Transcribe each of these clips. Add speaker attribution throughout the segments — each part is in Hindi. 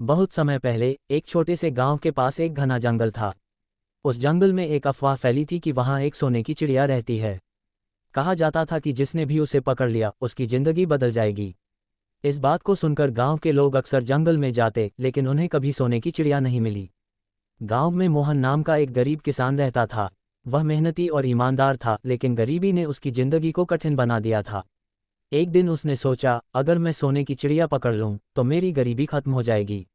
Speaker 1: बहुत समय पहले एक छोटे से गांव के पास एक घना जंगल था। उस जंगल में एक अफवाह फैली थी कि वहां एक सोने की चिड़िया रहती है। कहा जाता था कि जिसने भी उसे पकड़ लिया उसकी जिंदगी बदल जाएगी। इस बात को सुनकर गांव के लोग अक्सर जंगल में जाते, लेकिन उन्हें कभी सोने की चिड़िया नहीं मिली। गांव में मोहन नाम का एक गरीब किसान रहता था। वह मेहनती और ईमानदार था, लेकिन गरीबी ने उसकी जिंदगी को कठिन बना दिया था। एक दिन उसने सोचा, अगर मैं सोने की चिड़िया पकड़ लूं तो मेरी गरीबी खत्म हो जाएगी।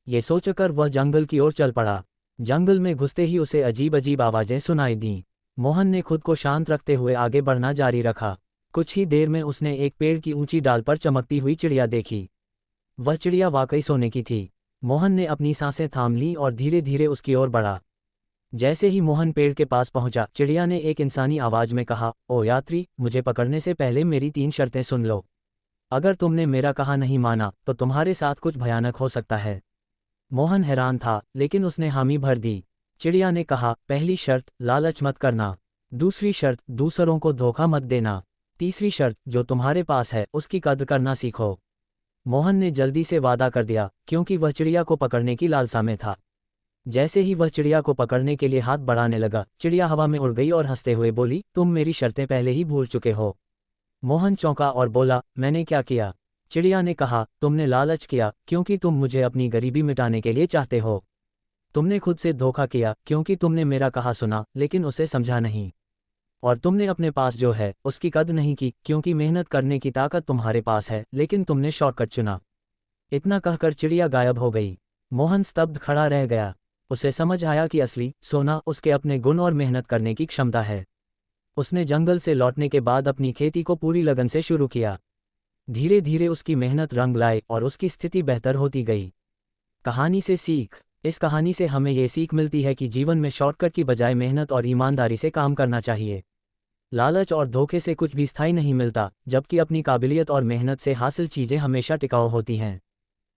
Speaker 1: ये सोचकर वह जंगल की ओर चल पड़ा। जंगल में घुसते ही उसे अजीब अजीब आवाजें सुनाई दीं। मोहन ने खुद को शांत रखते हुए आगे बढ़ना जारी रखा। कुछ ही देर में उसने एक पेड़ की ऊंची डाल पर चमकती हुई चिड़िया देखी। वह चिड़िया वाकई सोने की थी। मोहन ने अपनी सांसें थाम लीं और धीरे धीरे उसकी ओर बढ़ा। जैसे ही मोहन पेड़ के पास पहुंचा, चिड़िया ने एक इंसानी आवाज में कहा, ओ यात्री, मुझे पकड़ने से पहले मेरी 3 शर्तें सुन लो। अगर तुमने मेरा कहा नहीं माना तो तुम्हारे साथ कुछ भयानक हो सकता है। मोहन हैरान था, लेकिन उसने हामी भर दी। चिड़िया ने कहा, पहली शर्त, लालच मत करना। दूसरी शर्त, दूसरों को धोखा मत देना। तीसरी शर्त, जो तुम्हारे पास है उसकी कद्र करना सीखो। मोहन ने जल्दी से वादा कर दिया, क्योंकि वह चिड़िया को पकड़ने की लालसा में था। जैसे ही वह चिड़िया को पकड़ने के लिए हाथ बढ़ाने लगा, चिड़िया हवा में उड़ गई और हंसते हुए बोली, तुम मेरी शर्तें पहले ही भूल चुके हो। मोहन चौंका और बोला, मैंने क्या किया? चिड़िया ने कहा, तुमने लालच किया, क्योंकि तुम मुझे अपनी गरीबी मिटाने के लिए चाहते हो। तुमने खुद से धोखा किया, क्योंकि तुमने मेरा कहा सुना लेकिन उसे समझा नहीं। और तुमने अपने पास जो है उसकी कद्र नहीं की, क्योंकि मेहनत करने की ताकत तुम्हारे पास है, लेकिन तुमने शॉर्टकट चुना। इतना कहकर चिड़िया गायब हो गई। मोहन स्तब्ध खड़ा रह गया। उसे समझ आया कि असली सोना उसके अपने गुण और मेहनत करने की क्षमता है। उसने जंगल से लौटने के बाद अपनी खेती को पूरी लगन से शुरू किया। धीरे धीरे उसकी मेहनत रंग लाई और उसकी स्थिति बेहतर होती गई। कहानी से सीख। इस कहानी से हमें ये सीख मिलती है कि जीवन में शॉर्टकट की बजाय मेहनत और ईमानदारी से काम करना चाहिए। लालच और धोखे से कुछ भी स्थायी नहीं मिलता, जबकि अपनी काबिलियत और मेहनत से हासिल चीज़ें हमेशा टिकाऊ होती हैं।